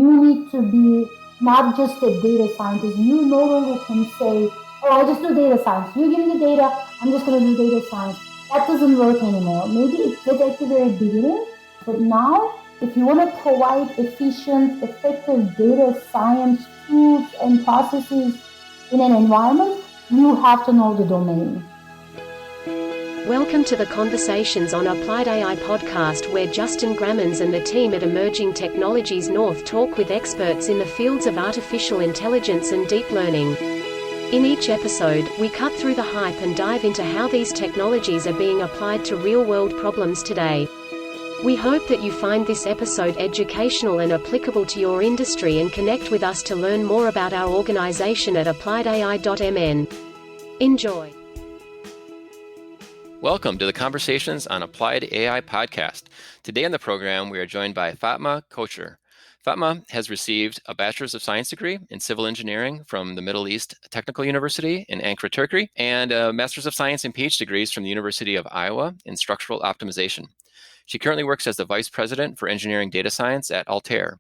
you need to be not just a data scientist. You no longer can say, oh, I just do data science. You give me the data, I'm just going to do data science. That doesn't work anymore. Maybe it did at the very beginning, but now if you want to provide efficient, effective data science tools and processes in an environment, you have to know the domain. Welcome to the Conversations on Applied AI podcast, where Justin Grammans and the team at Emerging Technologies North talk with experts in the fields of artificial intelligence and deep learning. In each episode, we cut through the hype and dive into how these technologies are being applied to real-world problems today. We hope that you find this episode educational and applicable to your industry, and connect with us to learn more about our organization at appliedai.mn. Enjoy. Welcome to the Conversations on Applied AI podcast. Today on the program, we are joined by Fatma Kocer. Fatma has received a Bachelor of Science degree in Civil Engineering from the Middle East Technical University in Ankara, Turkey, and a Master of Science and Ph.D. degrees from the University of Iowa in Structural Optimization. She currently works as the Vice President for Engineering Data Science at Altair.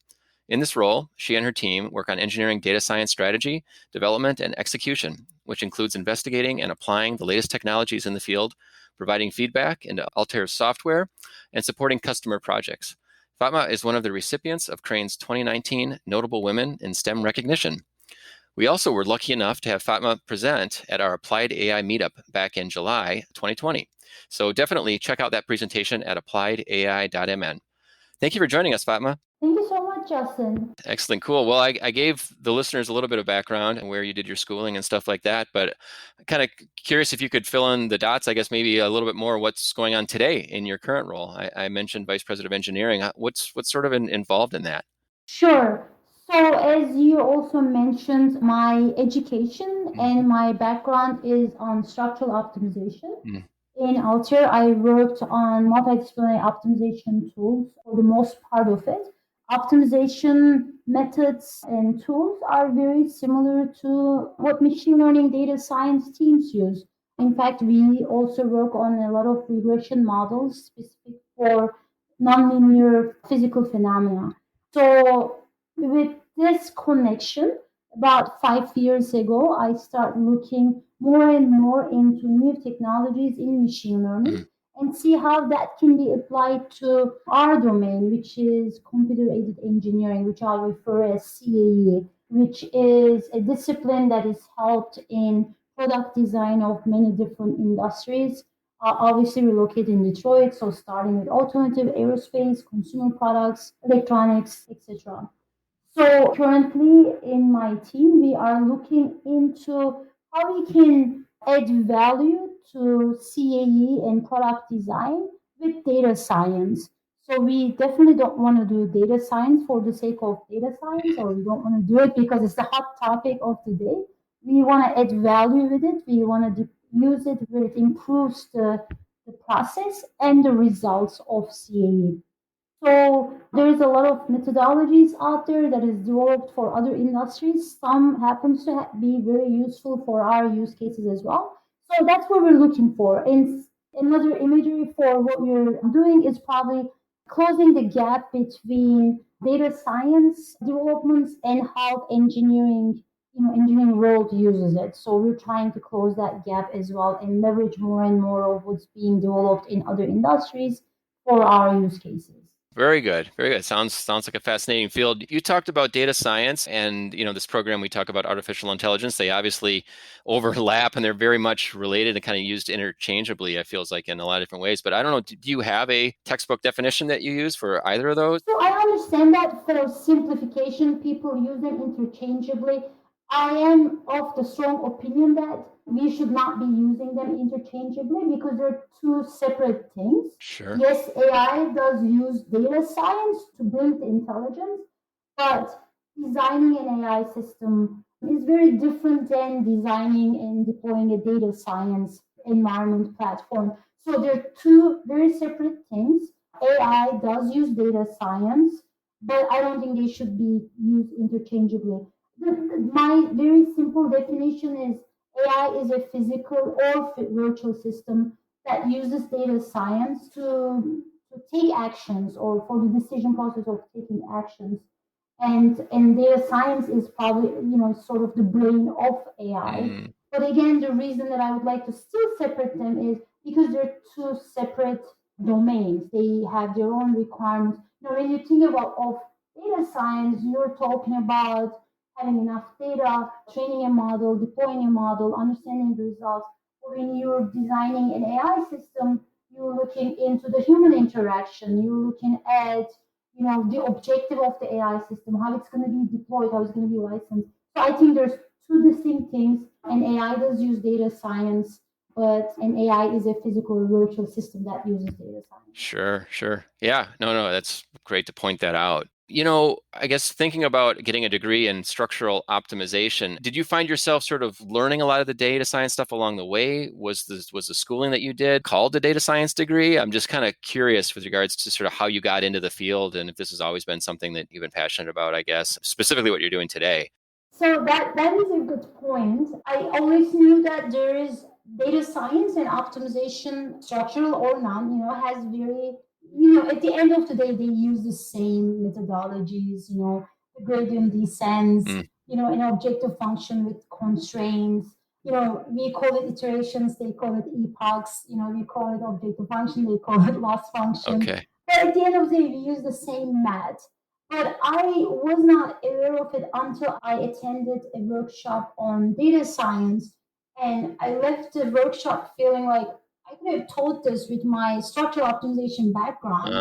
In this role, she and her team work on engineering data science strategy, development, and execution, which includes investigating and applying the latest technologies in the field, providing feedback into Altair's software, and supporting customer projects. Fatma is one of the recipients of Crain's 2019 Notable Women in STEM recognition. We also were lucky enough to have Fatma present at our Applied AI meetup back in July 2020. So definitely check out that presentation at appliedai.mn. Thank you for joining us, Fatma. Thank you so much, Justin. Excellent. Cool. Well, I gave the listeners a little bit of background and where you did your schooling and stuff like that, but I'm kind of curious if you could fill in the dots, I guess maybe a little bit more what's going on today in your current role. I mentioned Vice President of Engineering. What's sort of involved in that? Sure. So as you also mentioned, my education and my background is on structural optimization. In Altair, I worked on multidisciplinary optimization tools for the most part of it. Optimization methods and tools are very similar to what machine learning data science teams use. In fact, we also work on a lot of regression models specific for nonlinear physical phenomena. So with this connection, about 5 years ago, I started looking more and more into new technologies in machine learning and see how that can be applied to our domain, which is computer-aided engineering, which I'll refer as CAE, which is a discipline that is helped in product design of many different industries. Obviously, we're located in Detroit, so starting with automotive, aerospace, consumer products, electronics, etc. So currently in my team, we are looking into how we can add value to CAE and product design with data science. So we definitely don't want to do data science for the sake of data science, or we don't want to do it because it's the hot topic of the day. We want to add value with it. We want to use it where it improves the process and the results of CAE. So there is a lot of methodologies out there that is developed for other industries. Some happens to be very useful for our use cases as well. So that's what we're looking for. And another imagery for what we're doing is probably closing the gap between data science developments and how engineering world uses it. So we're trying to close that gap as well and leverage more and more of what's being developed in other industries for our use cases. Very good. Very good. Sounds like a fascinating field. You talked about data science and, this program, we talk about artificial intelligence. They obviously overlap and they're very much related and kind of used interchangeably, it feels like, in a lot of different ways. But I don't know, do you have a textbook definition that you use for either of those? So I understand that for simplification, people use them interchangeably. I am of the strong opinion that we should not be using them interchangeably because they're two separate things. Sure. Yes, AI does use data science to build intelligence, but designing an AI system is very different than designing and deploying a data science environment platform. So they're two very separate things. AI does use data science, but I don't think they should be used interchangeably. My very simple definition is AI is a physical or virtual system that uses data science to take actions or for the decision process of taking actions. and data science is probably sort of the brain of AI. But again, the reason that I would like to still separate them is because they're two separate domains. They have their own requirements. When you think of data science, you're talking about having enough data, training a model, deploying a model, understanding the results. When you're designing an AI system, you're looking into the human interaction. You're looking at the objective of the AI system, how it's going to be deployed, how it's going to be licensed. So I think there's two distinct things, and AI does use data science, but an AI is a physical or virtual system that uses data science. Sure. Yeah, no, that's great to point that out. I guess thinking about getting a degree in structural optimization, did you find yourself sort of learning a lot of the data science stuff along the way? Was the schooling that you did called a data science degree? I'm just kind of curious with regards to sort of how you got into the field and if this has always been something that you've been passionate about, I guess, specifically what you're doing today. So that is a good point. I always knew that there is data science and optimization, structural or non, has very, at the end of the day, they use the same methodologies, the gradient descents, an objective function with constraints. We call it iterations, they call it epochs, we call it objective function, they call it loss function. Okay. But at the end of the day, we use the same math. But I was not aware of it until I attended a workshop on data science. And I left the workshop feeling like I could have taught this with my structural optimization background.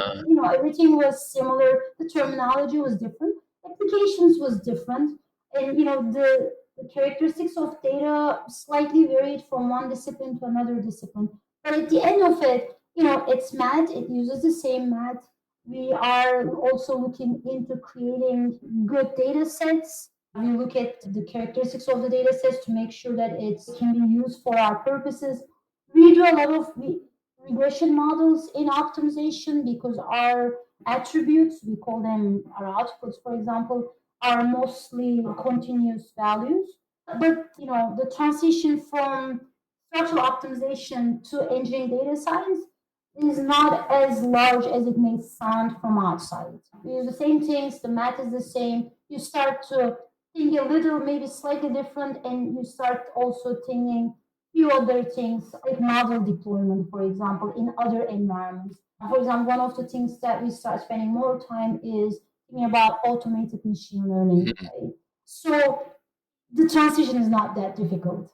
Everything was similar. The terminology was different. Applications was different. And, the characteristics of data slightly varied from one discipline to another discipline. But at the end of it, it's math. It uses the same math. We are also looking into creating good data sets. We look at the characteristics of the data sets to make sure that it can be used for our purposes. We do a lot of regression models in optimization because our attributes, we call them our outputs, for example, are mostly continuous values. But the transition from structural optimization to engineering data science is not as large as it may sound from outside. We use the same things, the math is the same. You start to think a little, maybe slightly different, and you start also thinking few other things like model deployment, for example, in other environments. For example, one of the things that we start spending more time is thinking about automated machine learning. Right? So the transition is not that difficult.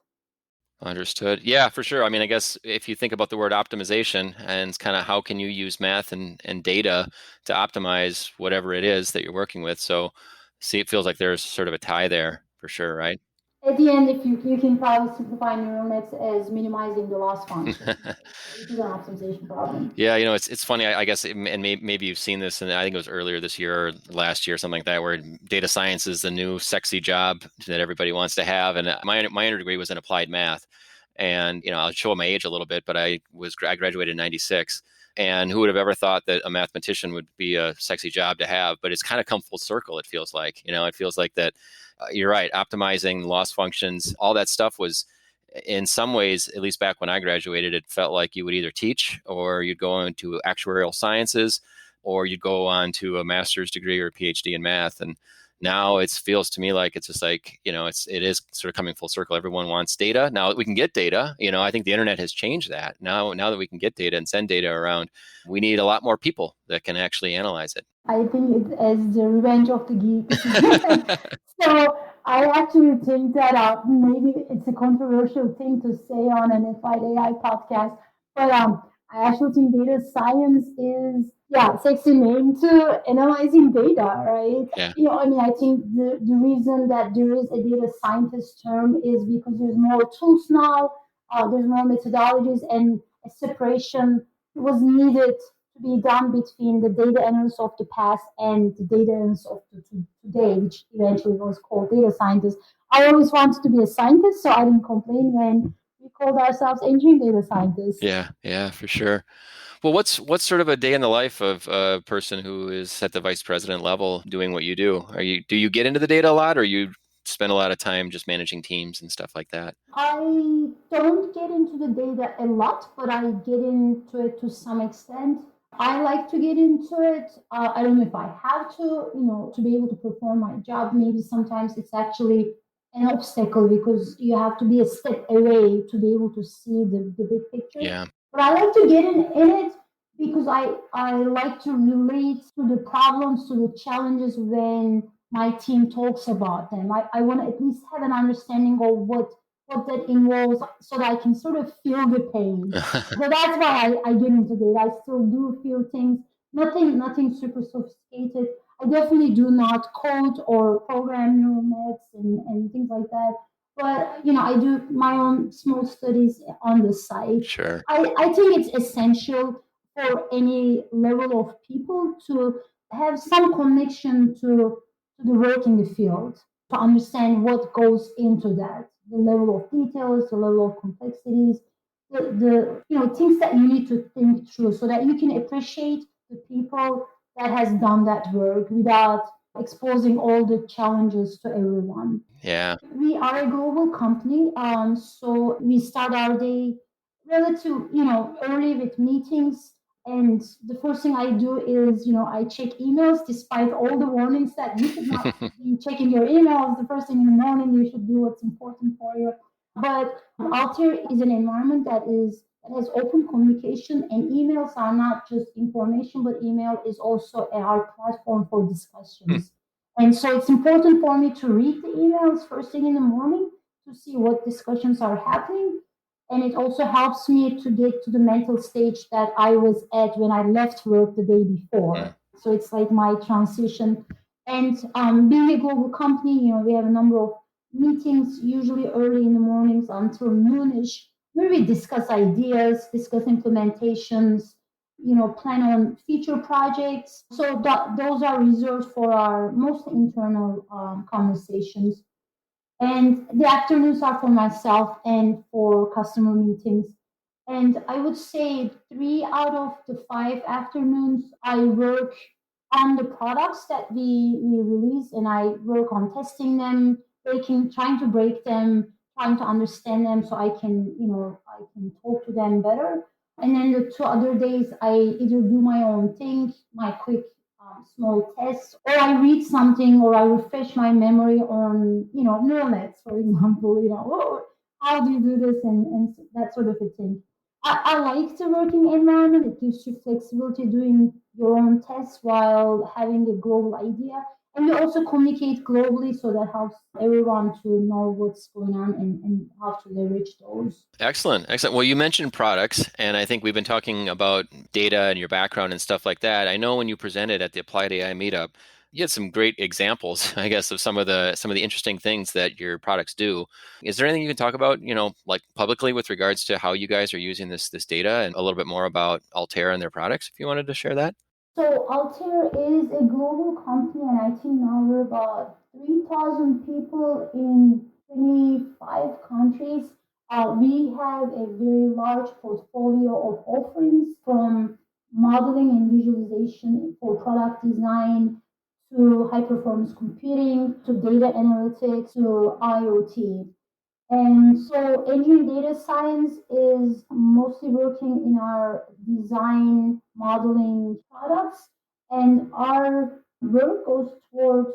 Understood. Yeah, for sure. I mean, I guess if you think about the word optimization and it's kind of how can you use math and data to optimize whatever it is that you're working with. So see, it feels like there's sort of a tie there for sure, right? At the end, if you can probably simplify neural nets as minimizing the loss function, which is an optimization problem. Yeah, it's funny. I guess, and maybe you've seen this, and I think it was earlier this year or last year, something like that, where data science is the new sexy job that everybody wants to have. And my underdegree was in applied math, and I'll show my age a little bit, but I graduated in '96. And who would have ever thought that a mathematician would be a sexy job to have? But it's kind of come full circle. It feels like, it feels like that. You're right. Optimizing loss functions, all that stuff was, in some ways, at least back when I graduated, it felt like you would either teach or you'd go into actuarial sciences or you'd go on to a master's degree or a PhD in math. And now it feels to me like it's just like, it is sort of coming full circle. Everyone wants data. Now that we can get data, I think the internet has changed that. Now that we can get data and send data around, we need a lot more people that can actually analyze it. I think it's as the revenge of the geeks. So I actually think that maybe it's a controversial thing to say on an Applied AI podcast, but I actually think data science is, sexy name to analyzing data, right? Yeah. I think the reason that there is a data scientist term is because there's more tools now, there's more methodologies, and a separation was needed to be done between the data analysts of the past and the data analysts of today, which eventually was called data scientists. I always wanted to be a scientist, so I didn't complain when we called ourselves engineering data scientists. Yeah, for sure. Well, what's sort of a day in the life of a person who is at the vice president level doing what you do? Do you get into the data a lot, or you spend a lot of time just managing teams and stuff like that? I don't get into the data a lot, but I get into it to some extent. I like to get into it. I don't know if I have to be able to perform my job. Maybe sometimes it's actually an obstacle because you have to be a step away to be able to see the big picture. Yeah. But I like to get in it because I like to relate to the problems, to the challenges when my team talks about them. I want to at least have an understanding of what that involves so that I can sort of feel the pain. So that's why I get into it. I still do feel things, nothing super sophisticated. I definitely do not code or program neural nets and things like that. But I do my own small studies on the side. Sure. I think it's essential for any level of people to have some connection to the work in the field, to understand what goes into that, the level of details, the level of complexities, the things that you need to think through so that you can appreciate the people that has done that work without exposing all the challenges to everyone. Yeah. We are a global company, so we start our day relative, early with meetings. And the first thing I do is, I check emails, despite all the warnings that you should not be checking your emails. The first thing in the morning, you should do what's important for you. But Altair is an environment that has open communication, and emails are not just information, but email is also our platform for discussions. And so it's important for me to read the emails first thing in the morning to see what discussions are happening. And it also helps me to get to the mental stage that I was at when I left work the day before. So it's like my transition. And being a global company, we have a number of meetings, usually early in the mornings until noonish, where we discuss ideas, discuss implementations, plan on future projects. So those are reserved for our most internal conversations. And the afternoons are for myself and for customer meetings. And I would say 3 out of the 5 afternoons, I work on the products that we release, and I work on testing them, trying to break them, trying to understand them so I can talk to them better. And then the 2 other days, I either do my own thing, my quick small tests, or I read something, or I refresh my memory on, neural nets, for example, how do you do this and that sort of a thing. I like the working environment. It gives you flexibility doing your own tests while having a global idea. And we also communicate globally, so that helps everyone to know what's going on and how to leverage those. Excellent. Excellent. Well, you mentioned products, and I think we've been talking about data and your background and stuff like that. I know when you presented at the Applied AI meetup, you had some great examples, I guess, of some of the interesting things that your products do. Is there anything you can talk about, like publicly with regards to how you guys are using this data, and a little bit more about Altair and their products, if you wanted to share that? So Altair is a global company, and I think now we're about 3,000 people in 25 countries. We have a very large portfolio of offerings, from modeling and visualization for product design to high performance computing to data analytics to IoT. And so engineering data science is mostly working in our design modeling products. And our work goes towards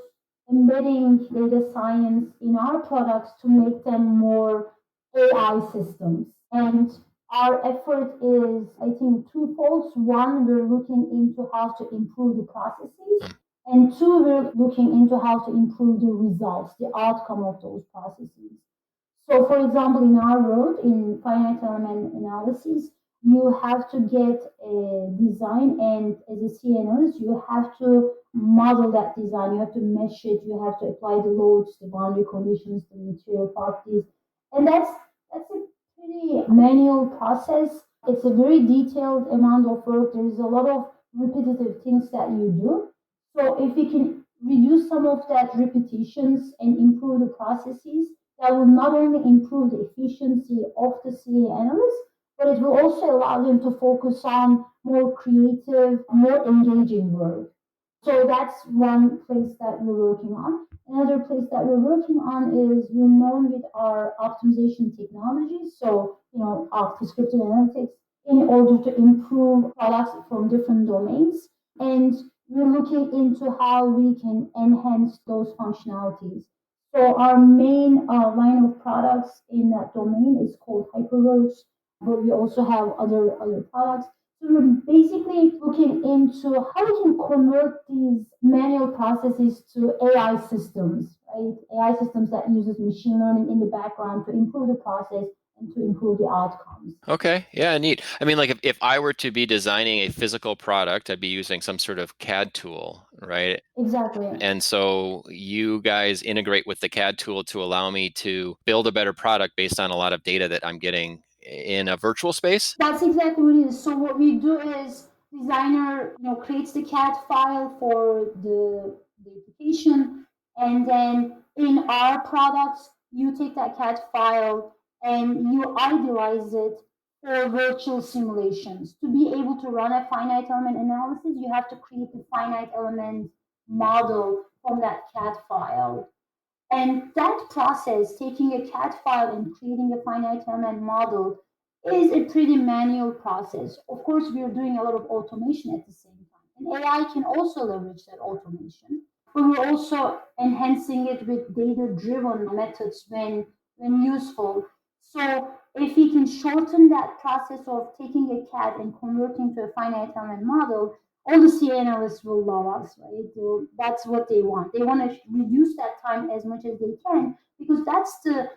embedding data science in our products to make them more AI systems. And our effort is, I think, twofold. One, we're looking into how to improve the processes. And two, we're looking into how to improve the results, the outcome of those processes. So, for example, in our world, in finite element analysis, you have to get a design, and as a C analyst, you have to model that design. You have to mesh it. You have to apply the loads, the boundary conditions, the material properties, and that's a pretty manual process. It's a very detailed amount of work. There is a lot of repetitive things that you do. So, if we can reduce some of that repetitions and improve the processes, that will not only improve the efficiency of the CA analyst, but it will also allow them to focus on more creative, more engaging work. So that's one place that we're working on. Another place that we're working on is we're known with our optimization technologies. So, our prescriptive analytics in order to improve products from different domains. And we're looking into how we can enhance those functionalities. So our main line of products in that domain is called HyperWorks, but we also have other products. So we're basically looking into how we can convert these manual processes to AI systems, right? AI systems that uses machine learning in the background to improve the process and to improve the outcomes. Okay, yeah, neat. I mean, like if I were to be designing a physical product, I'd be using some sort of CAD tool, right? Exactly. And so you guys integrate with the CAD tool to allow me to build a better product based on a lot of data that I'm getting in a virtual space? That's exactly what it is. So what we do is designer, creates the CAD file for the application, and then in our products, you take that CAD file and you idealize it for virtual simulations. To be able to run a finite element analysis, you have to create the finite element model from that CAD file. And that process, taking a CAD file and creating a finite element model, is a pretty manual process. Of course, we are doing a lot of automation at the same time. And AI can also leverage that automation, but we're also enhancing it with data-driven methods when useful. So if we can shorten that process of taking a CAD and converting to a finite element model, all the CA analysts will love us, right? That's what they want. They want to reduce that time as much as they can, because that's the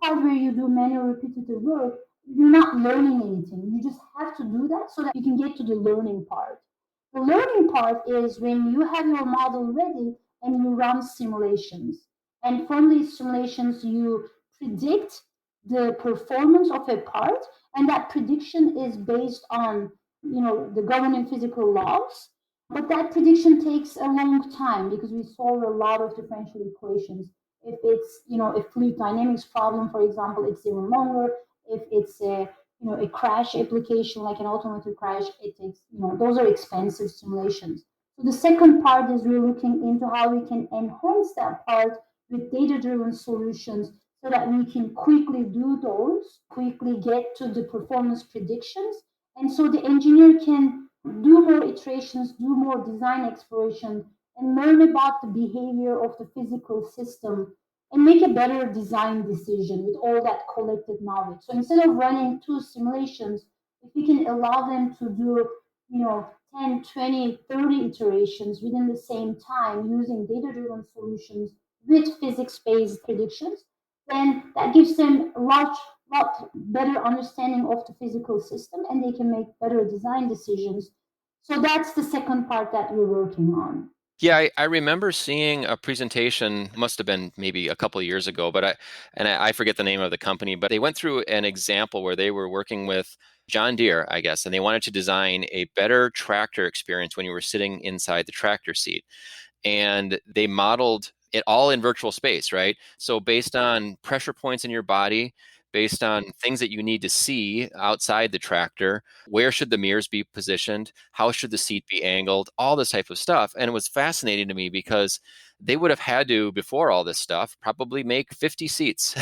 part where you do manual repetitive work. You're not learning anything. You just have to do that so that you can get to the learning part. The learning part is when you have your model ready and you run simulations. And from these simulations, you predict the performance of a part, and that prediction is based on the governing physical laws. But that prediction takes a long time because we solve a lot of differential equations. If it's a fluid dynamics problem, for example, it's even longer. If it's a crash application like an automotive crash, it takes those are expensive simulations. So the second part is we're looking into how we can enhance that part with data-driven solutions so that we can quickly do those, quickly get to the performance predictions, and so the engineer can do more iterations, do more design exploration, and learn about the behavior of the physical system and make a better design decision with all that collected knowledge. So instead of running two simulations, if we can allow them to do, 10, 20, 30 iterations within the same time using data-driven solutions with physics-based predictions, then that gives them a lot better understanding of the physical system and they can make better design decisions. So that's the second part that we're working on. Yeah, I remember seeing a presentation, must have been maybe a couple of years ago, but I forget the name of the company, but they went through an example where they were working with John Deere, I guess, and they wanted to design a better tractor experience when you were sitting inside the tractor seat. And they modeled it all in virtual space, right? So based on pressure points in your body, based on things that you need to see outside the tractor, where should the mirrors be positioned, how should the seat be angled, all this type of stuff. And it was fascinating to me because they would have had to, before all this stuff, probably make 50 seats,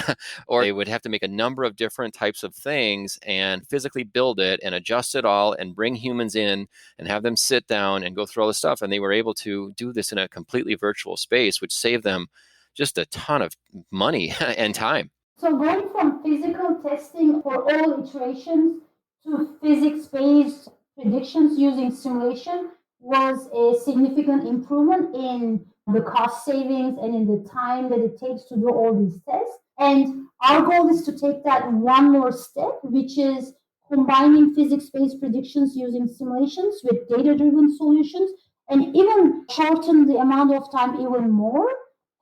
or they would have to make a number of different types of things and physically build it and adjust it all and bring humans in and have them sit down and go through all this stuff. And they were able to do this in a completely virtual space, which saved them just a ton of money and time. So going from physical testing for all iterations to physics-based predictions using simulation was a significant improvement in the cost savings and in the time that it takes to do all these tests. And our goal is to take that one more step, which is combining physics-based predictions using simulations with data-driven solutions and even shorten the amount of time even more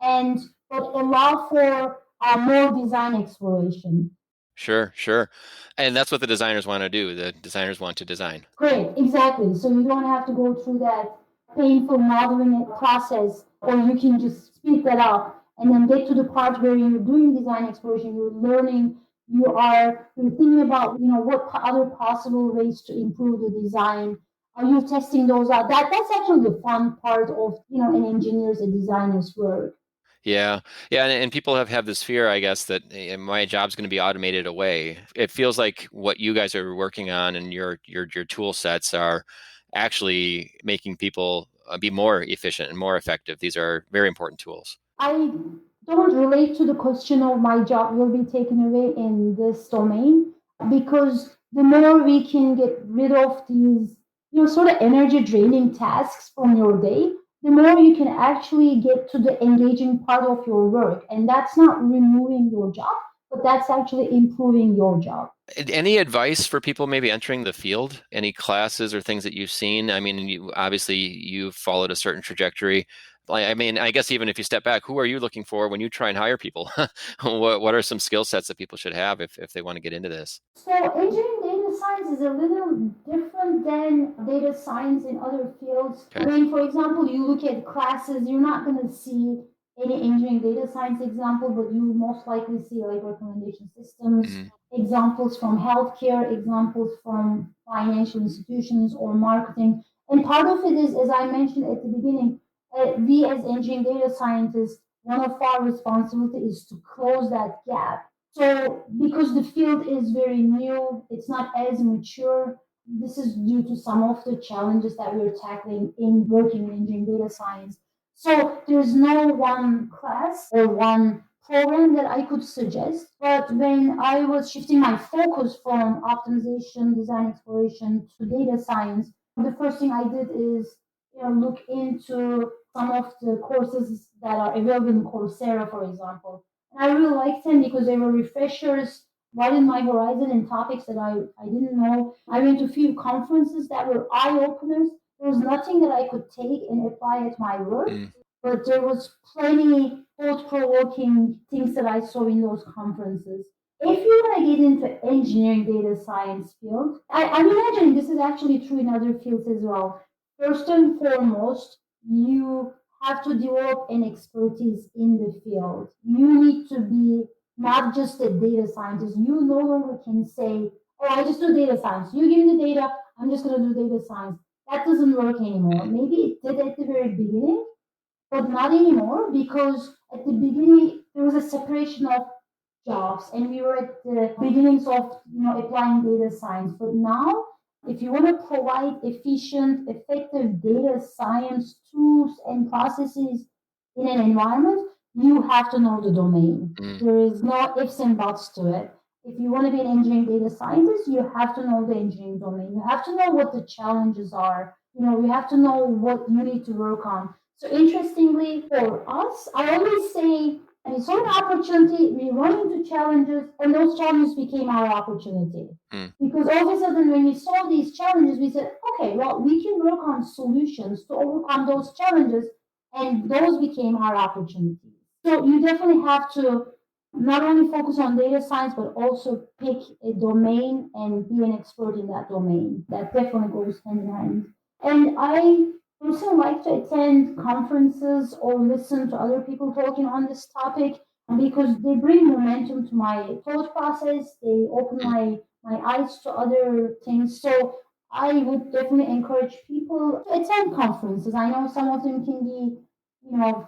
and but allow for more design exploration. Sure, sure. And that's what the designers want to do. The designers want to design. Great, exactly. So you don't have to go through that painful modeling process, or you can just speed that up and then get to the part where you're doing design exploration, you're learning, you're thinking about what other possible ways to improve the design. Are you testing those out? That's actually the fun part of an engineer's, a designer's work. Yeah, yeah, and people have this fear, I guess, that my job's going to be automated away. It feels like what you guys are working on and your tool sets are actually making people be more efficient and more effective. These are very important tools. I don't relate to the question of my job will be taken away in this domain because the more we can get rid of these, sort of energy draining tasks from your day, the more you can actually get to the engaging part of your work. And that's not removing your job, but that's actually improving your job. Any advice for people maybe entering the field? Any classes or things that you've seen? I mean, obviously you've followed a certain trajectory. I mean, I guess even if you step back, who are you looking for when you try and hire people? What are some skill sets that people should have if they want to get into this? So engineering data science is a little different than data science in other fields. Okay. When, for example, you look at classes, you're not going to see any engineering data science example, but you most likely see like recommendation systems, examples from healthcare, examples from financial institutions or marketing. And part of it is, as I mentioned at the beginning, we as engineering data scientists, one of our responsibility is to close that gap. So because the field is very new, it's not as mature. This is due to some of the challenges that we're tackling in working in engineering data science. So there's no one class or one program that I could suggest. But when I was shifting my focus from optimization, design exploration to data science, the first thing I did is look into some of the courses that are available in Coursera, for example. And I really liked them because they were refreshers right in my horizon and topics that I didn't know. I went to a few conferences that were eye openers. There was nothing that I could take and apply at my work, but there was plenty thought provoking things that I saw in those conferences. If you want to get into engineering data science field, I'm imagining this is actually true in other fields as well. First and foremost, you have to develop an expertise in the field. You need to be not just a data scientist. You no longer can say, oh, I just do data science. You give me the data, I'm just going to do data science. That doesn't work anymore. Maybe it did at the very beginning, but not anymore because at the beginning there was a separation of jobs and we were at the beginnings of applying data science. But now if you want to provide efficient, effective data science tools and processes in an environment, you have to know the domain. There is no ifs and buts to it. If you want to be an engineering data scientist, you have to know the engineering domain. You have to know what the challenges are. You have to know what you need to work on. So interestingly, for us, I always say we saw an opportunity, we run into challenges, and those challenges became our opportunity. Because all of a sudden, when we saw these challenges, we said, okay, well, we can work on solutions to overcome those challenges, and those became our opportunities. So you definitely have to not only focus on data science, but also pick a domain and be an expert in that domain. That definitely goes hand in hand. And I also like to attend conferences or listen to other people talking on this topic because they bring momentum to my thought process. They open my eyes to other things. So I would definitely encourage people to attend conferences. I know some of them can be,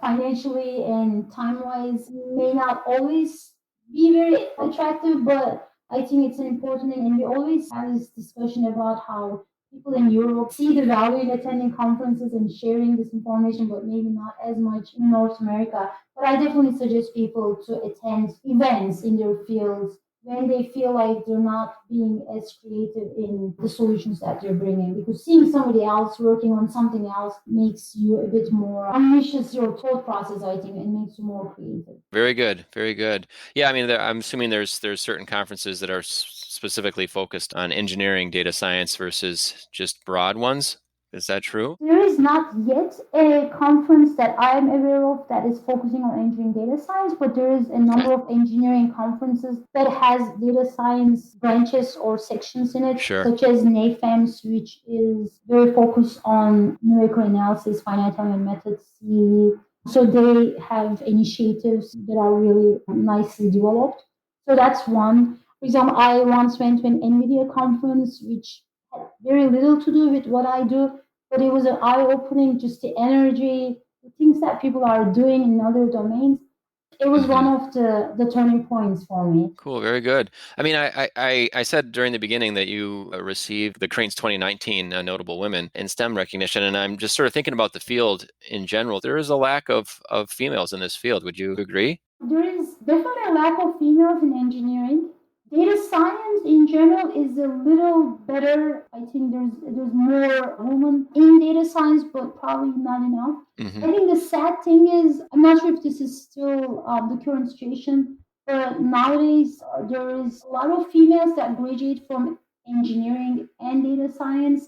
financially and time-wise may not always be very attractive, but I think it's an important thing. And we always have this discussion about how people in Europe see the value in attending conferences and sharing this information, but maybe not as much in North America. But I definitely suggest people to attend events in their fields when they feel like they're not being as creative in the solutions that they're bringing. Because seeing somebody else working on something else makes you a bit more unleashes your thought process, I think, and makes you more creative. Very good, very good. Yeah, I mean, I'm assuming there's certain conferences that are specifically focused on engineering data science versus just broad ones. Is that true? There is not yet a conference that I'm aware of that is focusing on engineering data science, but there is a number of engineering conferences that has data science branches or sections in it, such as NAFEMS, which is very focused on numerical analysis, finite element methods, C. So they have initiatives that are really nicely developed. So that's one. For example, I once went to an NVIDIA conference, which had very little to do with what I do, but it was an eye-opening, just the energy, the things that people are doing in other domains. it was one of the turning points for me. Cool, very good. I mean, I said during the beginning that you received the Crain's 2019 Notable Women in STEM recognition, and I'm just sort of thinking about the field in general. There is a lack of females in this field. Would you agree? There is definitely a lack of females in engineering. Data science in general is a little better. I think there's more women in data science, but probably not enough. I think the sad thing is, I'm not sure if this is still the current situation, but nowadays there is a lot of females that graduate from engineering and data science,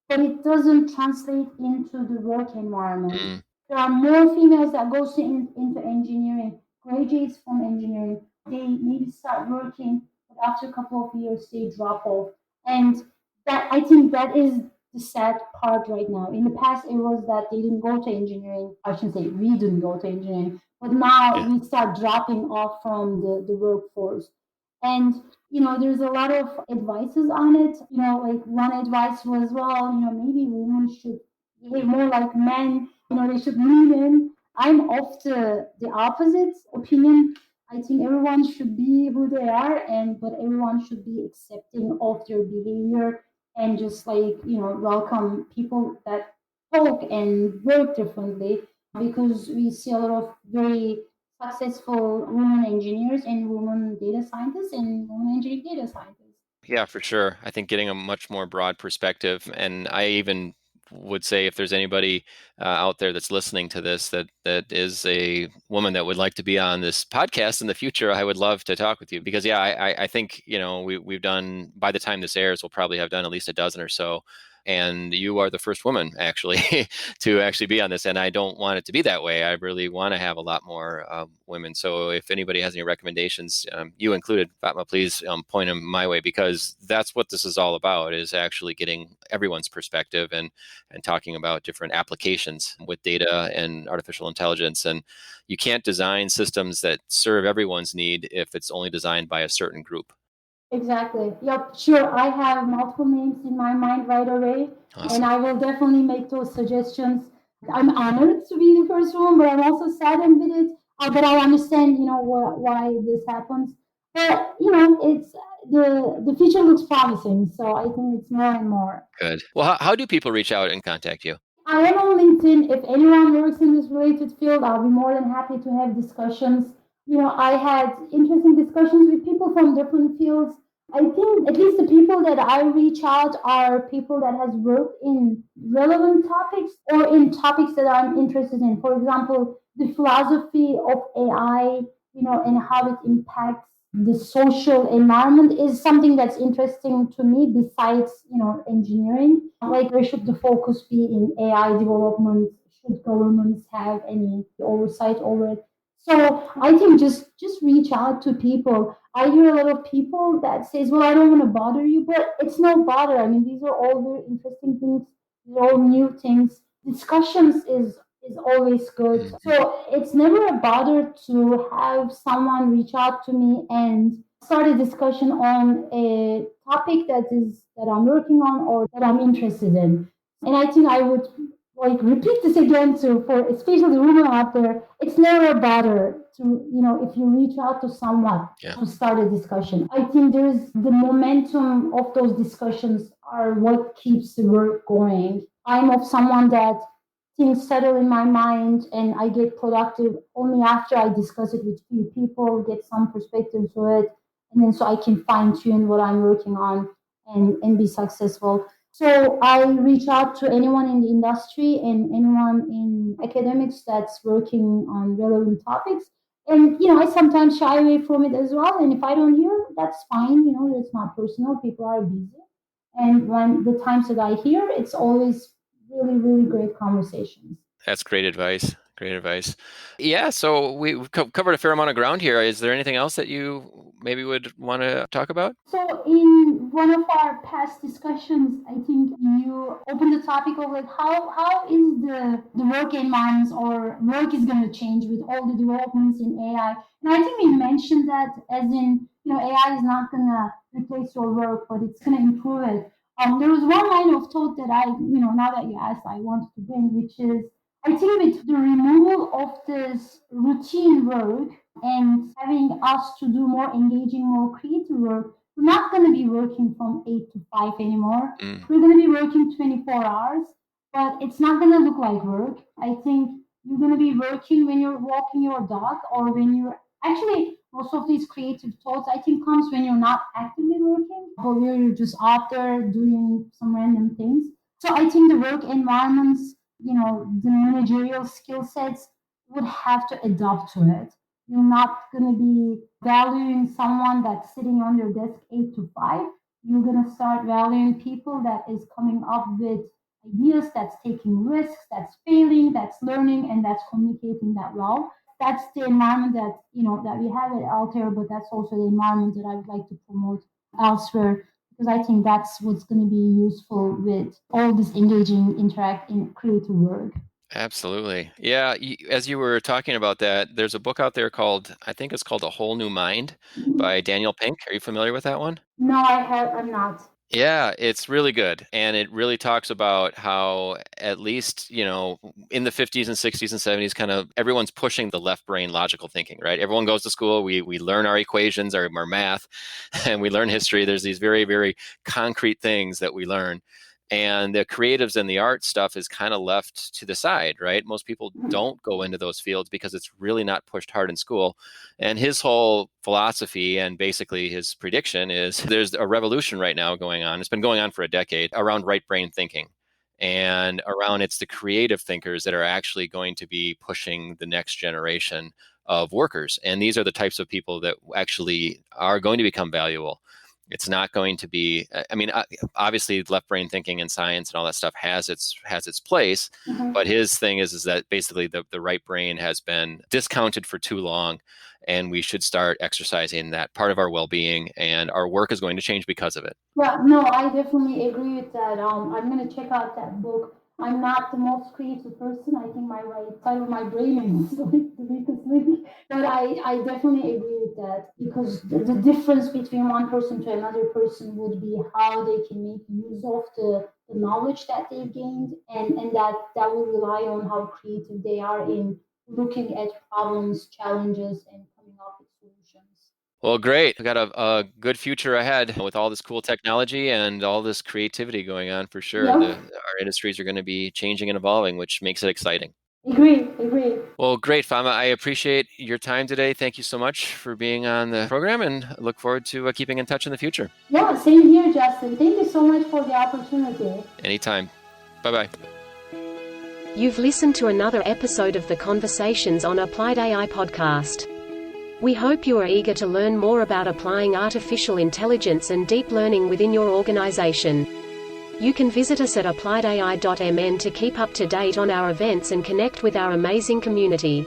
but it doesn't translate into the work environment. There are more females that goes into engineering, graduates from engineering. They maybe start working, but after a couple of years they drop off. And that, I think that is the sad part right now. In the past it was that they didn't go to engineering. I shouldn't say we didn't go to engineering, but now we start dropping off from the workforce. And there's a lot of advices on it. Like one advice was, well, maybe women should behave more like men. They should lean in. I'm of the opposite opinion. I think everyone should be who they are, but everyone should be accepting of their behavior and just welcome people that talk and work differently, because we see a lot of very successful women engineers and women data scientists and women engineering data scientists. Yeah, for sure. I think getting a much more broad perspective, and I even would say if there's anybody out there that's listening to this that is a woman that would like to be on this podcast in the future, I would love to talk with you, because I think we've done, by the time this airs, we'll probably have done at least a dozen or so. And you are the first woman actually to actually be on this. And I don't want it to be that way. I really want to have a lot more women. So if anybody has any recommendations, you included, Fatma, please point them my way, because that's what this is all about, is actually getting everyone's perspective and talking about different applications with data and artificial intelligence. And you can't design systems that serve everyone's need if it's only designed by a certain group. Exactly. Yep, sure. I have multiple names in my mind right away. Awesome. And I will definitely make those suggestions. I'm honored to be the first one, but I'm also saddened with it. But I understand, why this happens. But it's the future looks promising, so I think it's more and more. Good. Well, how do people reach out and contact you? I am on LinkedIn. If anyone works in this related field, I'll be more than happy to have discussions. I had interesting discussions with people from different fields. I think at least the people that I reach out are people that has worked in relevant topics or in topics that I'm interested in. For example, the philosophy of AI, and how it impacts the social environment is something that's interesting to me besides, engineering. Like, where should the focus be in AI development? Should governments have any oversight over it? So I think just reach out to people. I hear a lot of people that says, well, I don't want to bother you, but it's no bother. I mean, these are all very interesting things. These are all new things. Discussions is always good. So it's never a bother to have someone reach out to me and start a discussion on a topic that I'm working on or that I'm interested in. And I think I would repeat this again for especially the women out there. It's never a bother to, if you reach out to someone to start a discussion. I think there's the momentum of those discussions are what keeps the work going. I'm of someone that things settle in my mind and I get productive only after I discuss it with few people, get some perspective to it, and then so I can fine tune what I'm working on and be successful. So I reach out to anyone in the industry and anyone in academics that's working on relevant topics. And, I sometimes shy away from it as well. And if I don't hear, that's fine. It's not personal. People are busy. And when the times that I hear, it's always really, really great conversations. That's great advice. Great advice. Yeah, so we've covered a fair amount of ground here. Is there anything else that you maybe would want to talk about? So in one of our past discussions, I think you opened the topic of how is the work environments or work is going to change with all the developments in AI. And I think we mentioned that as in, AI is not going to replace your work, but it's going to improve it. There was one line of thought that I, now that you asked, I wanted to bring, which is, I think with the removal of this routine work, and having us to do more engaging, more creative work, we're not going to be working from 8 to 5 anymore. We're going to be working 24 hours, but it's not going to look like work. I think you're going to be working when you're walking your dog, or when you're actually, most of these creative thoughts, I think, comes when you're not actively working, but you're just out there doing some random things. So I think the work environments, the managerial skill sets would have to adapt to it. You're not going to be valuing someone that's sitting on their desk 8 to 5. You're going to start valuing people that is coming up with ideas, that's taking risks, that's failing, that's learning, and that's communicating that well. That's the environment that that we have at Altair, but that's also the environment that I would like to promote elsewhere, because I think that's what's going to be useful with all this engaging, interacting, creative work. Absolutely. Yeah. As you were talking about that, there's a book out there I think it's called A Whole New Mind by Daniel Pink. Are you familiar with that one? No, I'm not. Yeah, it's really good. And it really talks about how, at least, in the 50s and 60s and 70s, kind of everyone's pushing the left brain logical thinking, right? Everyone goes to school, we learn our equations, our math, and we learn history. There's these very, very concrete things that we learn. And the creatives and the art stuff is kind of left to the side, right? Most people don't go into those fields because it's really not pushed hard in school. And his whole philosophy, and basically his prediction, is there's a revolution right now going on. It's been going on for a decade around right brain thinking. And around it's the creative thinkers that are actually going to be pushing the next generation of workers. And these are the types of people that actually are going to become valuable. It's not going to be, obviously left brain thinking and science and all that stuff has its place, but his thing is that basically the right brain has been discounted for too long, and we should start exercising that part of our well-being, and our work is going to change because of it. Yeah, no, I definitely agree with that. I'm going to check out that book. I'm not the most creative person. I think my right side of my brain is like the weakest link. But I definitely agree with that, because the difference between one person to another person would be how they can make use of the knowledge that they've gained, and that will rely on how creative they are in looking at problems, challenges, and coming up with solutions. Well, great. We've got a good future ahead with all this cool technology and all this creativity going on, for sure. Yep. Our industries are going to be changing and evolving, which makes it exciting. Agree. Well, great, Fatma. I appreciate your time today. Thank you so much for being on the program, and look forward to keeping in touch in the future. Yeah, same here, Justin. Thank you so much for the opportunity. Anytime. Bye-bye. You've listened to another episode of the Conversations on Applied AI podcast. We hope you are eager to learn more about applying artificial intelligence and deep learning within your organization. You can visit us at appliedai.mn to keep up to date on our events and connect with our amazing community.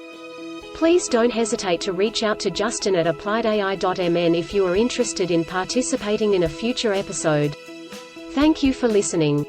Please don't hesitate to reach out to Justin at appliedai.mn if you are interested in participating in a future episode. Thank you for listening.